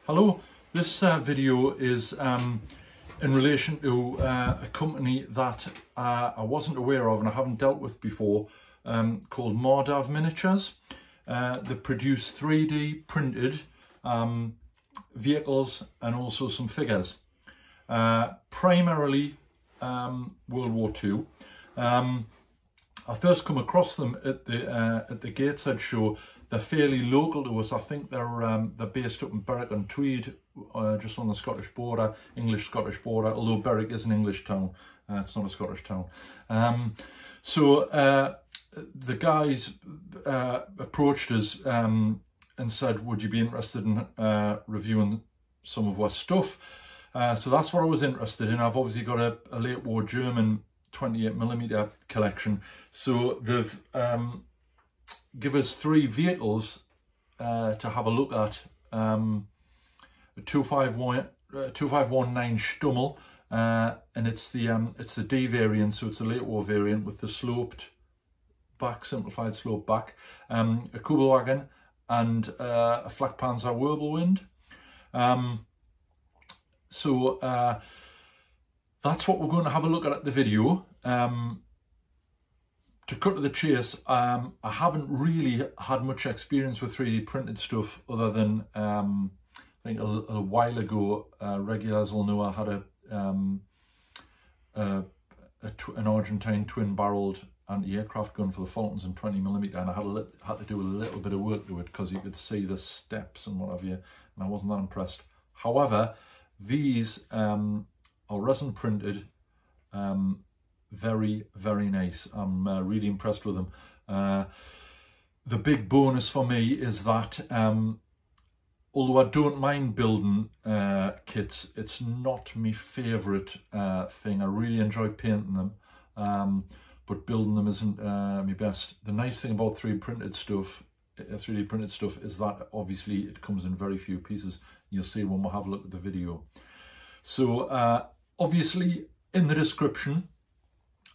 Hello, this video is in relation to a company that I wasn't aware of and I haven't dealt with before, called MarDav Miniatures. They produce 3D printed vehicles and also some figures, primarily World War II. I first come across them at the Gateshead show. They're fairly local to us. I think they're based up in Berwick-on-Tweed, just on the Scottish border, English-Scottish border, although Berwick is an English town, it's not a Scottish town. So the guys approached us and said, would you be interested in reviewing some of our stuff? So that's what I was interested in. I've obviously got a late war German 28mm collection. So they've give us 3 vehicles to have a look at. A 2519 Stummel, and it's the D variant, so it's a late war variant with the sloped back, simplified slope back, a Kugelwagen and a Flak Panzer Whirlwind. So that's what we're going to have a look at the video. To cut to the chase, I haven't really had much experience with 3D printed stuff other than I think a while ago, regulars will know I had an Argentine twin-barreled anti-aircraft gun for the Falcons in 20mm, and I had to do a little bit of work to it because you could see the steps and what have you, and I wasn't that impressed. However, these are resin printed. Very, very nice. I'm really impressed with them. The big bonus for me is that although I don't mind building kits, it's not my favourite thing. I really enjoy painting them, but building them isn't my best. The nice thing about 3D printed stuff is that obviously it comes in very few pieces. You'll see when we'll have a look at the video. So obviously in the description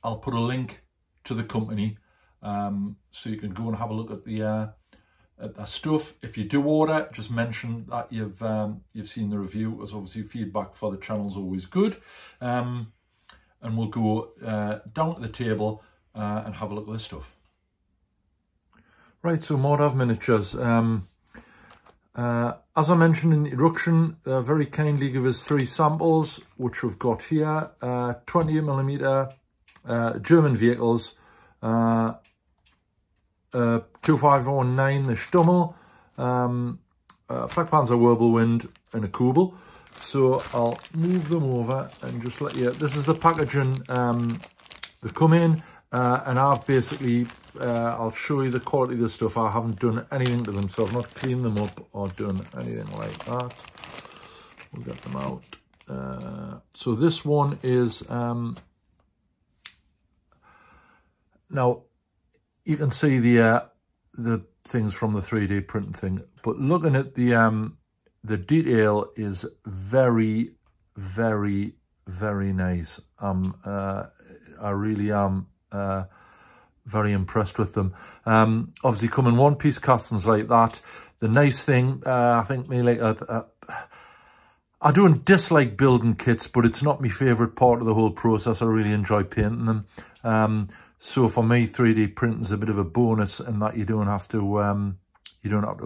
I'll put a link to the company, so you can go and have a look at the stuff. If you do order, just mention that you've seen the review, as obviously feedback for the channel is always good. And we'll go down to the table and have a look at this stuff. Right, so MarDav Miniatures. As I mentioned in the introduction, very kindly give us 3 samples, which we've got here. 28mm. German vehicles, 2519 the Stummel, Flak Panzer Whirlwind and a Kubel. So I'll move them over and just let you, this is the packaging they come in, and I've basically, I'll show you the quality of the stuff. I haven't done anything to them, so I've not cleaned them up or done anything like that. We'll get them out. So this one is, now, you can see the things from the 3D printing thing, but looking at the detail is very, very, very nice. I really am very impressed with them. Obviously, come in one-piece castings like that. The nice thing, I think, me like I don't dislike building kits, but it's not my favourite part of the whole process. I really enjoy painting them. So for me, 3D printing is a bit of a bonus in that you don't have to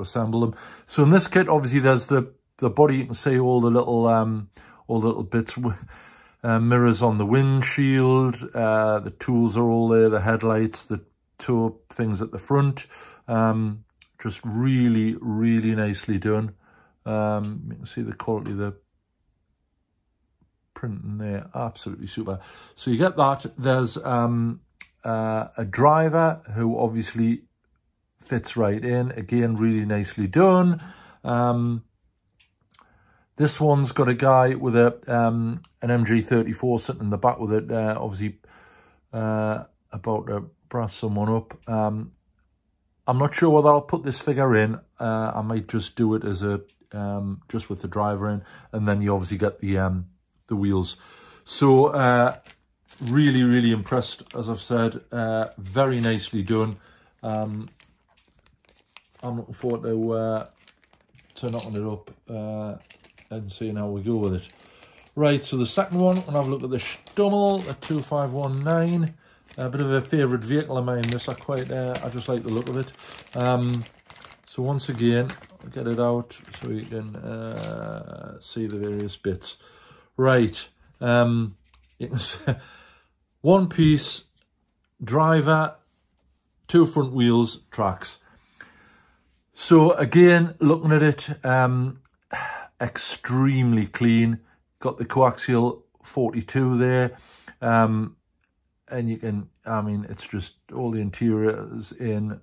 assemble them. So in this kit, obviously, there's the body. You can see all the little bits, mirrors on the windshield. The tools are all there. The headlights, the toe things at the front. Just really, really nicely done. You can see the quality of the printing there. Absolutely super. So you get that. There's a driver who obviously fits right in. Again, really nicely done. This one's got a guy with an MG34 sitting in the back with it, obviously about to brass someone up. I'm not sure whether I'll put this figure in. I might just do it as a just with the driver in, and then you obviously get the wheels. So really, really impressed, as I've said. Very nicely done. I'm looking forward to knocking it up. and seeing how we go with it. Right, so the second one, we'll have a look at the Stummel, the 2519. A bit of a favourite vehicle of mine, this. I just like the look of it. So once again, I'll get it out so you can see the various bits. Right, you can see one piece, driver, 2 front wheels, tracks. So again, looking at it, extremely clean. Got the coaxial 42 there. And you can, I mean, it's just all the interiors in,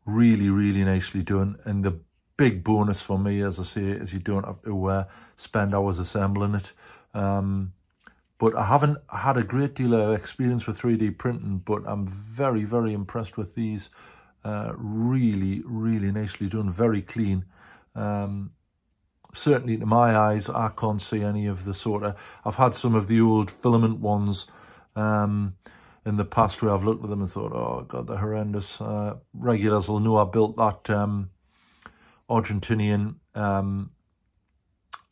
really, really nicely done. And the big bonus for me, as I say, is you don't have to spend hours assembling it. But I haven't had a great deal of experience with 3D printing, but I'm very, very impressed with these. Really, really nicely done, very clean. Certainly to my eyes, I can't see any of the sort of... I've had some of the old filament ones in the past where I've looked at them and thought, oh God, they're horrendous. Regulars will know I built that Argentinian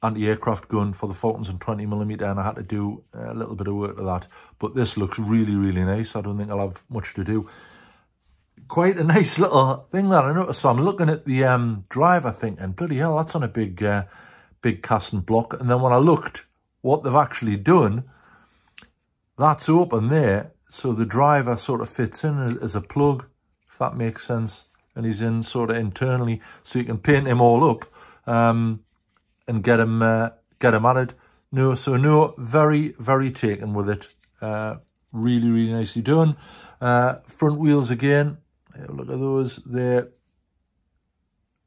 anti-aircraft gun for the Falcons and 20mm, and I had to do a little bit of work to that. But this looks really, really nice. I don't think I'll have much to do. Quite a nice little thing that I noticed. So I'm looking at the driver thinking, bloody hell, that's on a big big casting block. And then when I looked what they've actually done, that's open there. So the driver sort of fits in as a plug, if that makes sense. And he's in sort of internally, so you can paint him all up and get him added. No, very, very taken with it. Really, really nicely done. Front wheels again. Look at those, they're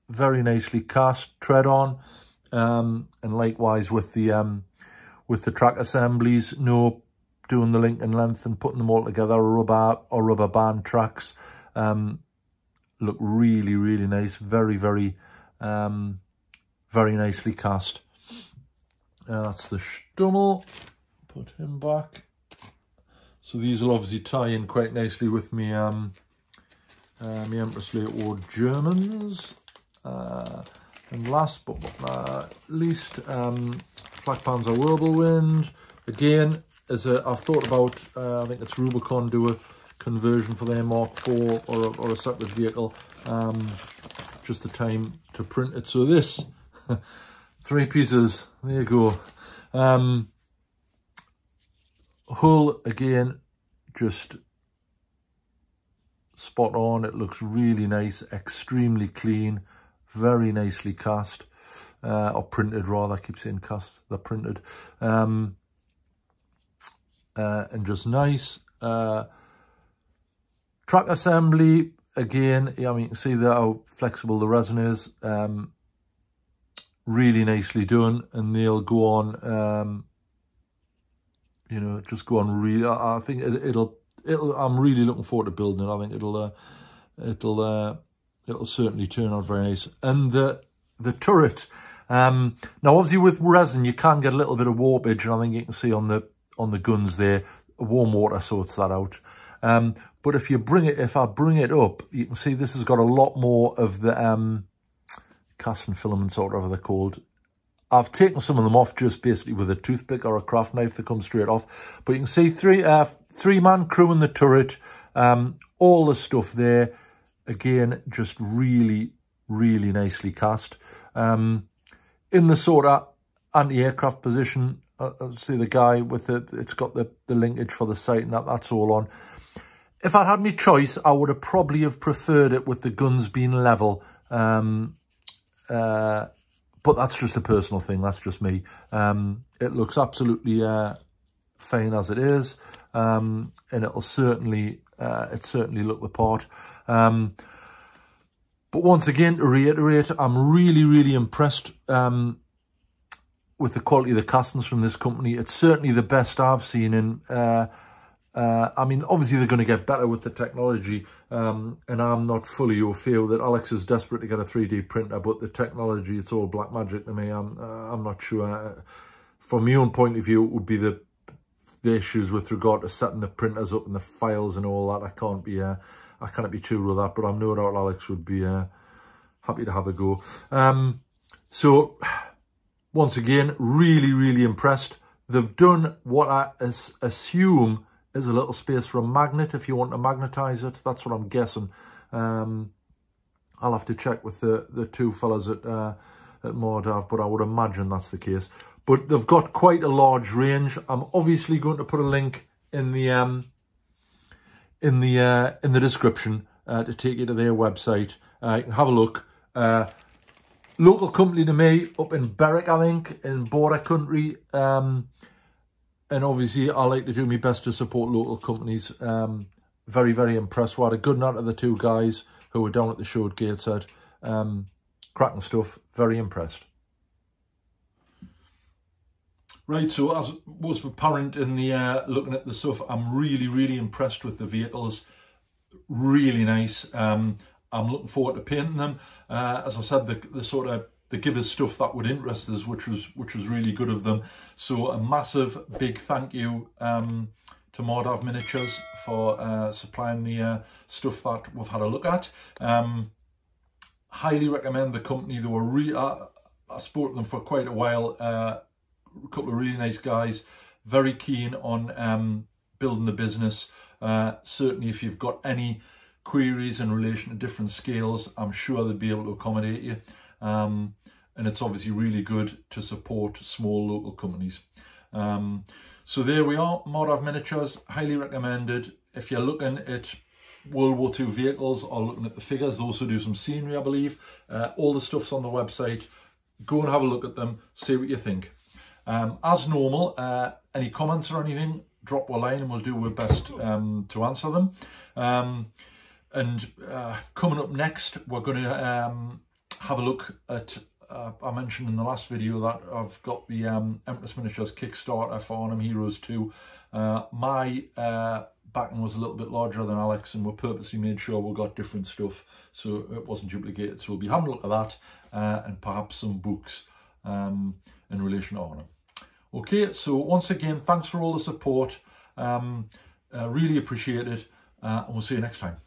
very nicely cast, tread on, and likewise with the track assemblies, no doing the link and length and putting them all together, rubber band tracks. Look really, really nice, very, very nicely cast. That's the Stummel, put him back. So these will obviously tie in quite nicely with me my Empress Leopold Germans. And last but not least, Flak Panzer Whirlwind. Again, I've thought about, I think it's Rubicon do a conversion for their Mark IV or a separate vehicle. Just the time to print it. So this, 3 pieces, there you go. Hull, again, just spot on. It looks really nice, extremely clean, very nicely cast, or printed rather. I keep saying cast, they're printed. And just nice. Track assembly, again, I mean, you can see how flexible the resin is. Really nicely done, and they'll go on, you know, just go on really. I think it'll I'm really looking forward to building it. I think it'll certainly turn out very nice. And the turret, now obviously with resin you can get a little bit of warpage, and I think you can see on the guns there, warm water sorts that out. But if I bring it up, you can see this has got a lot more of the casting filaments or whatever they're called. I've taken some of them off just basically with a toothpick or a craft knife that comes straight off. But you can see three-man crew in the turret, all the stuff there. Again, just really, really nicely cast. In the sort of anti-aircraft position, see the guy with it's got the linkage for the sight and that's all on. If I'd had my choice, I would have probably have preferred it with the guns being level. But that's just a personal thing. That's just me. It looks absolutely fine as it is, and it'll certainly look the part. But once again, to reiterate, I'm really, really impressed with the quality of the castings from this company. It's certainly the best I've seen in. I mean, obviously they're going to get better with the technology, and I'm not fully au fait with it. Alex is desperate to get a 3D printer, but the technology, it's all black magic to me. I'm not sure. From my own point of view, it would be the issues with regard to setting the printers up and the files and all that. I can't be too with that, but I'm no doubt Alex would be happy to have a go. So once again, really, really impressed. They've done what I assume is a little space for a magnet if you want to magnetize it. That's what I'm guessing. I'll have to check with the two fellas at MarDav, but I would imagine that's the case. But they've got quite a large range. I'm obviously going to put a link in the description to take you to their website. You can have a look. Local company to me, up in Berwick, I think, in border country. And obviously, I like to do my best to support local companies. Very, very impressed. We had a good night of the two guys who were down at the show at Gateshead. Cracking stuff. Very impressed. Right, so as was apparent in the looking at the stuff, I'm really, really impressed with the vehicles. Really nice. I'm looking forward to painting them. As I said, they give us stuff that would interest us, which was really good of them. So a massive big thank you to MarDav Miniatures for supplying the stuff that we've had a look at. Highly recommend the company. They were I spoke to them for quite a while. A couple of really nice guys, very keen on building the business. Certainly if you've got any queries in relation to different scales, I'm sure they'd be able to accommodate you. And it's obviously really good to support small local companies. So there we are, MarDav Miniatures, highly recommended. If you're looking at World War II vehicles or looking at the figures, they also do some scenery, I believe. All the stuff's on the website. Go and have a look at them, see what you think. As normal, any comments or anything, drop a line and we'll do our best to answer them. And coming up next, we're going to have a look at, I mentioned in the last video that I've got the Empress Miniatures Kickstarter for Arnhem Heroes 2. My backing was a little bit larger than Alex, and we purposely made sure we got different stuff so it wasn't duplicated. So we'll be having a look at that and perhaps some books in relation to Arnhem. Okay, so once again, thanks for all the support. Really appreciate it, and we'll see you next time.